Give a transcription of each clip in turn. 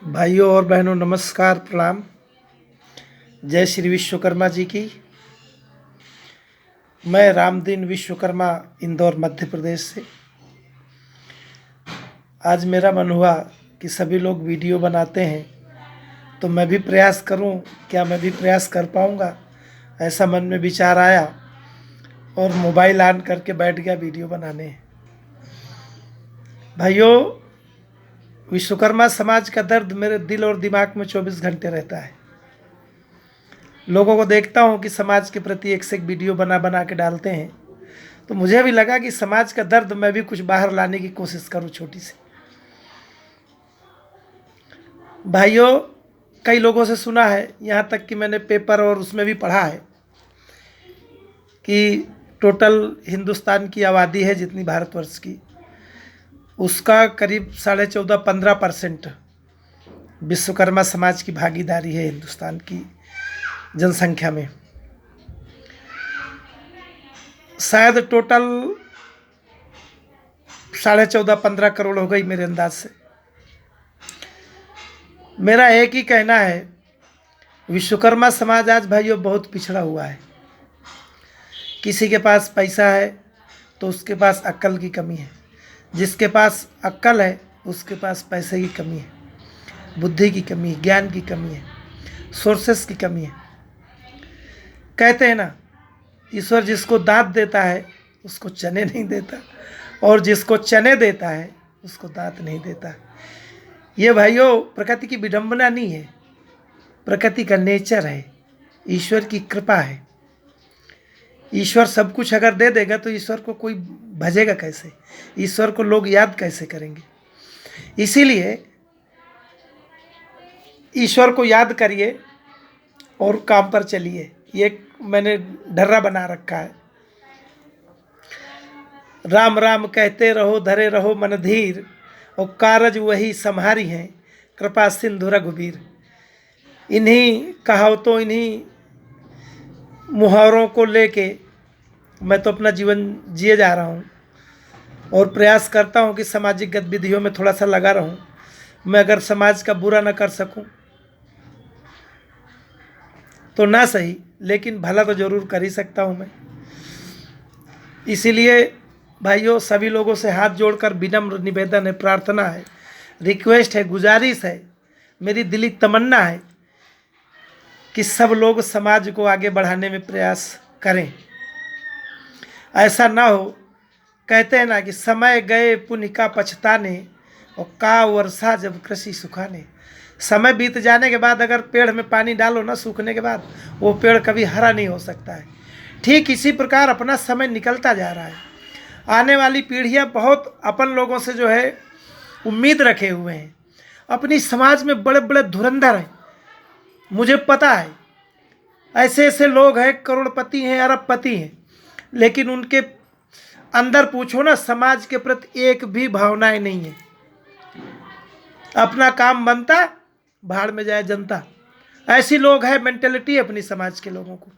भाइयों और बहनों, नमस्कार, प्रणाम। जय श्री विश्वकर्मा जी की। मैं रामदीन विश्वकर्मा, इंदौर, मध्य प्रदेश से। आज मेरा मन हुआ कि सभी लोग वीडियो बनाते हैं तो मैं भी प्रयास करूं। क्या मैं भी प्रयास कर पाऊंगा? ऐसा मन में विचार आया और मोबाइल ऑन करके बैठ गया वीडियो बनाने। भाइयों, विश्वकर्मा समाज का दर्द मेरे दिल और दिमाग में 24 घंटे रहता है। लोगों को देखता हूं कि समाज के प्रति एक से एक वीडियो बना बना के डालते हैं, तो मुझे भी लगा कि समाज का दर्द मैं भी कुछ बाहर लाने की कोशिश करूं, छोटी सी। भाइयों, कई लोगों से सुना है, यहाँ तक कि मैंने पेपर और उसमें भी पढ़ा है कि टोटल हिंदुस्तान की आबादी है जितनी भारतवर्ष की, उसका करीब 14.5-15% विश्वकर्मा समाज की भागीदारी है हिंदुस्तान की जनसंख्या में। शायद टोटल 14.5-15 करोड़ हो गई मेरे अंदाज से। मेरा एक ही कहना है, विश्वकर्मा समाज आज भाइयों बहुत पिछड़ा हुआ है। किसी के पास पैसा है तो उसके पास अक्ल की कमी है, जिसके पास अक्ल है उसके पास पैसे की कमी है, बुद्धि की कमी है, ज्ञान की कमी है, सोर्सेस की कमी है। कहते हैं ना, ईश्वर जिसको दांत देता है उसको चने नहीं देता, और जिसको चने देता है उसको दांत नहीं देता। ये भाइयों प्रकृति की विडंबना नहीं है, प्रकृति का नेचर है, ईश्वर की कृपा है। ईश्वर सब कुछ अगर दे देगा तो ईश्वर को कोई भजेगा कैसे? ईश्वर को लोग याद कैसे करेंगे? इसीलिए ईश्वर को याद करिए और काम पर चलिए। ये मैंने ढर्रा बना रखा है, राम राम कहते रहो, धरे रहो मन धीर, और कारज वही संहारी हैं, कृपा सिंधु रघुबीर। इन्हीं कहावतों, इन्हीं मुहावरों को लेके मैं तो अपना जीवन जिए जा रहा हूँ और प्रयास करता हूँ कि सामाजिक गतिविधियों में थोड़ा सा लगा रहूँ। मैं अगर समाज का बुरा न कर सकूँ तो ना सही, लेकिन भला तो ज़रूर कर ही सकता हूँ मैं। इसीलिए भाइयों, सभी लोगों से हाथ जोड़कर विनम्र निवेदन है, प्रार्थना है, रिक्वेस्ट है, गुजारिश है, मेरी दिली तमन्ना है कि सब लोग समाज को आगे बढ़ाने में प्रयास करें। ऐसा ना हो, कहते हैं ना कि समय गए पुण्य का पछताने, और का वर्षा जब कृषि सुखाने। समय बीत जाने के बाद अगर पेड़ में पानी डालो ना, सूखने के बाद वो पेड़ कभी हरा नहीं हो सकता है। ठीक इसी प्रकार अपना समय निकलता जा रहा है। आने वाली पीढ़ियां बहुत अपन लोगों से जो है उम्मीद रखे हुए हैं। अपनी समाज में बड़े बड़े धुरंधर हैं, मुझे पता है, ऐसे ऐसे लोग हैं, करोड़पति हैं, अरबपति हैं, लेकिन उनके अंदर पूछो ना, समाज के प्रति एक भी भावनाएं नहीं है। अपना काम बनता, भाड़ में जाए जनता। ऐसी लोग हैं, मेंटेलिटी अपनी समाज के लोगों को।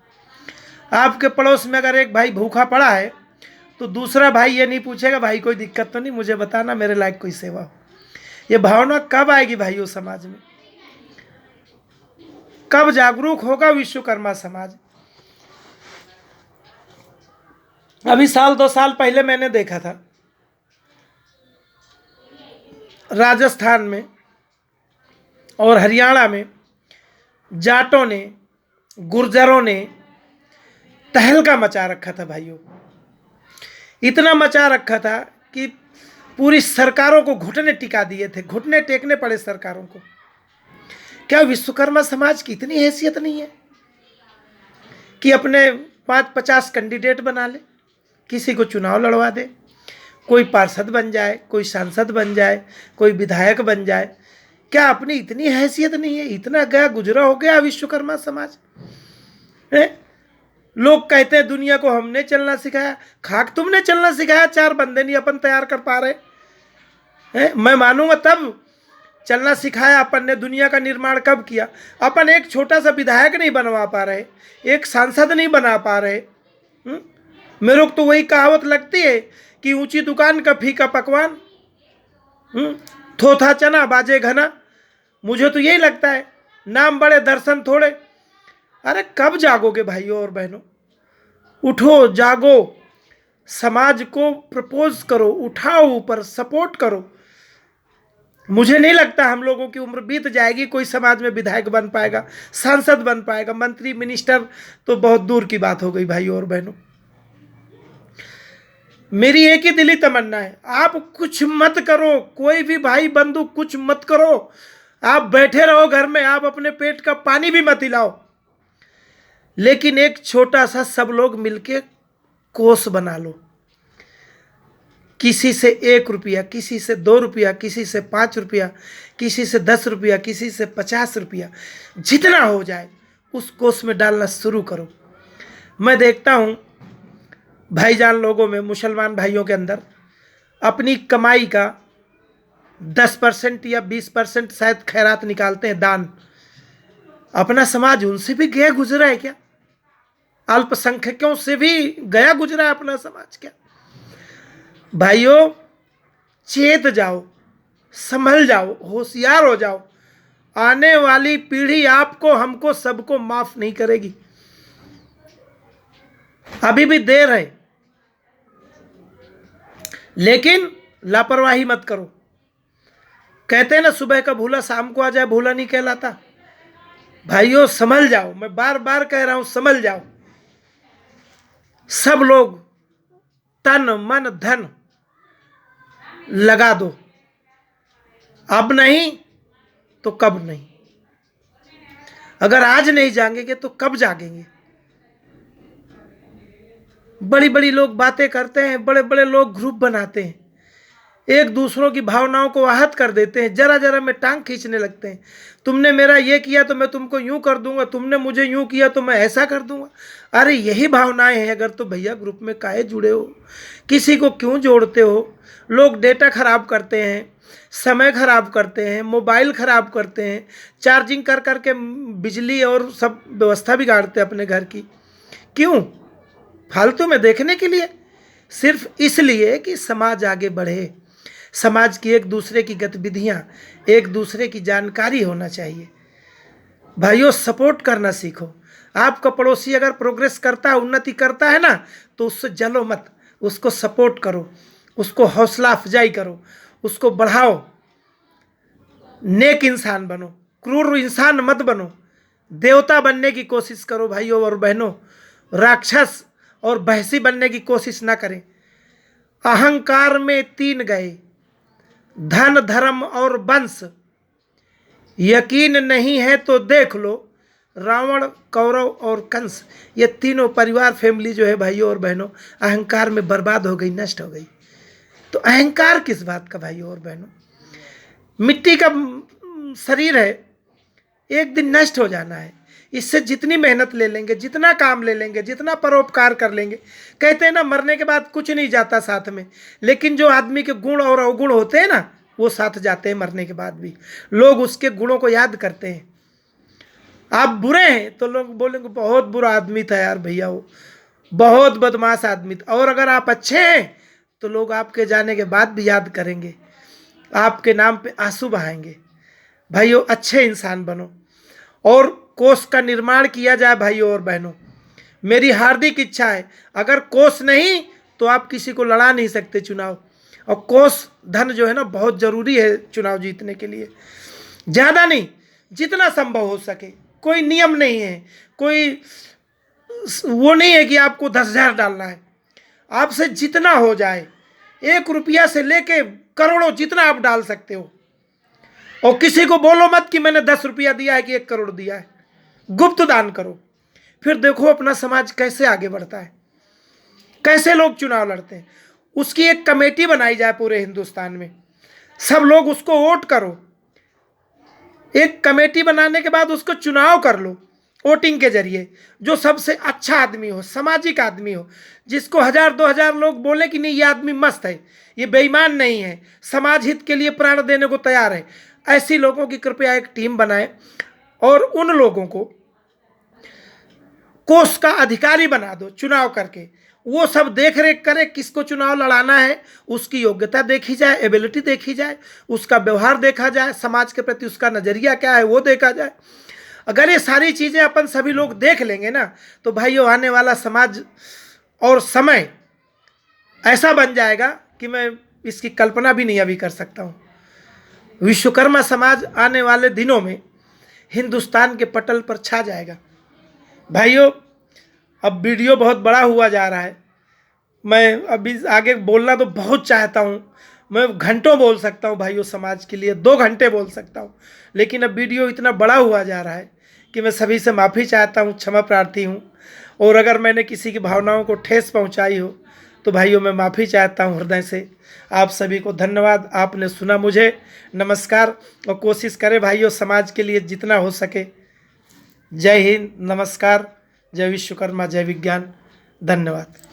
आपके पड़ोस में अगर एक भाई भूखा पड़ा है तो दूसरा भाई ये नहीं पूछेगा, भाई कोई दिक्कत तो नहीं, मुझे बताना, मेरे लायक कोई सेवा हो। ये भावना कब आएगी भाइयों समाज में? कब जागरूक होगा विश्वकर्मा समाज? अभी 1-2 साल पहले मैंने देखा था, राजस्थान में और हरियाणा में जाटों ने, गुर्जरों ने तहलका मचा रखा था भाइयों। इतना मचा रखा था कि पूरी सरकारों को घुटने टिका दिए थे, घुटने टेकने पड़े सरकारों को। क्या विश्वकर्मा समाज की इतनी हैसियत नहीं है कि अपने 5-50 कैंडिडेट बना ले, किसी को चुनाव लड़वा दे, कोई पार्षद बन जाए, कोई सांसद बन जाए, कोई विधायक बन जाए? क्या अपनी इतनी हैसियत नहीं है? इतना गया गुजरा हो गया विश्वकर्मा समाज है? लोग कहते हैं दुनिया को हमने चलना सिखाया। खाक तुमने चलना सिखाया, 4 बंदे नहीं अपन तैयार कर पा रहे हैं। मैं मानूंगा तब चलना सिखाया अपन ने। दुनिया का निर्माण कब किया? अपन एक छोटा सा विधायक नहीं बनवा पा रहे, एक सांसद नहीं बना पा रहे। मेरे को तो वही कहावत लगती है कि ऊंची दुकान का फीका पकवान, थोथा चना बाजे घना। मुझे तो यही लगता है, नाम बड़े दर्शन थोड़े। अरे कब जागोगे भाइयों और बहनों? उठो, जागो, समाज को प्रपोज करो, उठाओ ऊपर, सपोर्ट करो। मुझे नहीं लगता हम लोगों की उम्र बीत जाएगी कोई समाज में विधायक बन पाएगा, सांसद बन पाएगा, मंत्री मिनिस्टर तो बहुत दूर की बात हो गई भाइयों और बहनों। मेरी एक ही दिली तमन्ना है, आप कुछ मत करो, कोई भी भाई बंधु कुछ मत करो, आप बैठे रहो घर में, आप अपने पेट का पानी भी मत हिलाओ, लेकिन एक छोटा सा सब लोग मिलके कोष बना लो। किसी से 1 रुपया, किसी से 2 रुपया, किसी से 5 रुपया, किसी से 10 रुपया, किसी से 50 रुपया, जितना हो जाए उस कोष में डालना शुरू करो। मैं देखता हूँ भाईजान लोगों में, मुसलमान भाइयों के अंदर अपनी कमाई का 10% या 20% शायद खैरात निकालते हैं, दान। अपना समाज उनसे भी गया गुजरा है क्या? अल्पसंख्यकों से भी गया गुजरा है अपना समाज क्या? भाइयों, चेत जाओ, संभल जाओ, होशियार हो जाओ। आने वाली पीढ़ी आपको, हमको, सबको माफ नहीं करेगी। अभी भी देर है, लेकिन लापरवाही मत करो। कहते हैं ना, सुबह का भूला शाम को आ जाए भूला नहीं कहलाता। भाइयों संभल जाओ, मैं बार बार कह रहा हूं, संभल जाओ। सब लोग तन मन धन लगा दो, अब नहीं तो कब नहीं। अगर आज नहीं जागेंगे तो कब जागेंगे? बड़ी बड़ी लोग बातें करते हैं, बड़े बड़े लोग ग्रुप बनाते हैं, एक दूसरों की भावनाओं को आहत कर देते हैं, जरा जरा में टांग खींचने लगते हैं। तुमने मेरा ये किया तो मैं तुमको यूं कर दूंगा, तुमने मुझे यूं किया तो मैं ऐसा कर दूंगा। अरे यही भावनाएं हैं अगर, तो भैया ग्रुप में काहे जुड़े हो? किसी को क्यों जोड़ते हो? लोग डेटा खराब करते हैं, समय खराब करते हैं, मोबाइल खराब करते हैं, चार्जिंग कर करके बिजली और सब व्यवस्था बिगाड़ते हैं अपने घर की। क्यों? फालतू में देखने के लिए, सिर्फ इसलिए कि समाज आगे बढ़े। समाज की एक दूसरे की गतिविधियां, एक दूसरे की जानकारी होना चाहिए। भाइयों सपोर्ट करना सीखो। आपका पड़ोसी अगर प्रोग्रेस करता है, उन्नति करता है ना, तो उससे जलो मत, उसको सपोर्ट करो, उसको हौसला अफजाई करो, उसको बढ़ाओ। नेक इंसान बनो, क्रूर इंसान मत बनो, देवता बनने की कोशिश करो भाइयों और बहनों। राक्षस और बहसी बनने की कोशिश ना करें। अहंकार में 3 गए, धन धर्म और वंश। यकीन नहीं है तो देख लो, रावण, कौरव और कंस, ये तीनों परिवार फैमिली जो है भाइयों और बहनों, अहंकार में बर्बाद हो गई, नष्ट हो गई। तो अहंकार किस बात का भाइयों और बहनों? मिट्टी का शरीर है, एक दिन नष्ट हो जाना है। इससे जितनी मेहनत ले लेंगे, जितना काम ले लेंगे, जितना परोपकार कर लेंगे, कहते हैं ना मरने के बाद कुछ नहीं जाता साथ में, लेकिन जो आदमी के गुण और अवगुण होते हैं ना, वो साथ जाते हैं मरने के बाद भी। लोग उसके गुणों को याद करते हैं। आप बुरे हैं तो लोग बोलेंगे बहुत बुरा आदमी था यार भैया, वो बहुत बदमाश आदमी था। और अगर आप अच्छे हैं तो लोग आपके जाने के बाद भी याद करेंगे, आपके नाम पे आंसू बहाएंगे। भाइयों अच्छे इंसान बनो और कोष का निर्माण किया जाए भाइयों और बहनों। मेरी हार्दिक इच्छा है, अगर कोष नहीं तो आप किसी को लड़ा नहीं सकते चुनाव। और कोष धन जो है ना बहुत ज़रूरी है चुनाव जीतने के लिए। ज़्यादा नहीं, जितना संभव हो सके। कोई नियम नहीं है, कोई वो नहीं है कि आपको 10,000 डालना है। आपसे जितना हो जाए, 1 रुपया से लेके करोड़ों, जितना आप डाल सकते हो। और किसी को बोलो मत कि मैंने 10 रुपया दिया है कि 1 करोड़ दिया है। गुप्त दान करो, फिर देखो अपना समाज कैसे आगे बढ़ता है, कैसे लोग चुनाव लड़ते हैं। उसकी एक कमेटी बनाई जाए पूरे हिंदुस्तान में, सब लोग उसको वोट करो। एक कमेटी बनाने के बाद उसको चुनाव कर लो वोटिंग के जरिए। जो सबसे अच्छा आदमी हो, सामाजिक आदमी हो, जिसको 1,000-2,000 लोग बोले कि नहीं ये आदमी मस्त है, ये बेईमान नहीं है, समाज हित के लिए प्राण देने को तैयार है, ऐसी लोगों की कृपया एक टीम बनाए और उन लोगों को कोष का अधिकारी बना दो चुनाव करके। वो सब देख रेख करे, किसको चुनाव लड़ाना है, उसकी योग्यता देखी जाए, एबिलिटी देखी जाए, उसका व्यवहार देखा जाए, समाज के प्रति उसका नज़रिया क्या है वो देखा जाए। अगर ये सारी चीज़ें अपन सभी लोग देख लेंगे ना, तो भाइयों आने वाला समाज और समय ऐसा बन जाएगा कि मैं इसकी कल्पना भी नहीं अभी कर सकता हूँ। विश्वकर्मा समाज आने वाले दिनों में हिंदुस्तान के पटल पर छा जाएगा। भाइयों अब वीडियो बहुत बड़ा हुआ जा रहा है, मैं अभी आगे बोलना तो बहुत चाहता हूँ, मैं घंटों बोल सकता हूँ भाइयों, समाज के लिए 2 घंटे बोल सकता हूँ, लेकिन अब वीडियो इतना बड़ा हुआ जा रहा है कि मैं सभी से माफ़ी चाहता हूँ, क्षमा प्रार्थी हूँ। और अगर मैंने किसी की भावनाओं को ठेस पहुँचाई हो तो भाइयों मैं माफ़ी चाहता हूँ हृदय से। आप सभी को धन्यवाद, आपने सुना मुझे। नमस्कार, और कोशिश करें भाइयों समाज के लिए जितना हो सके। जय हिंद, नमस्कार, जय विश्वकर्मा, जय विज्ञान, धन्यवाद।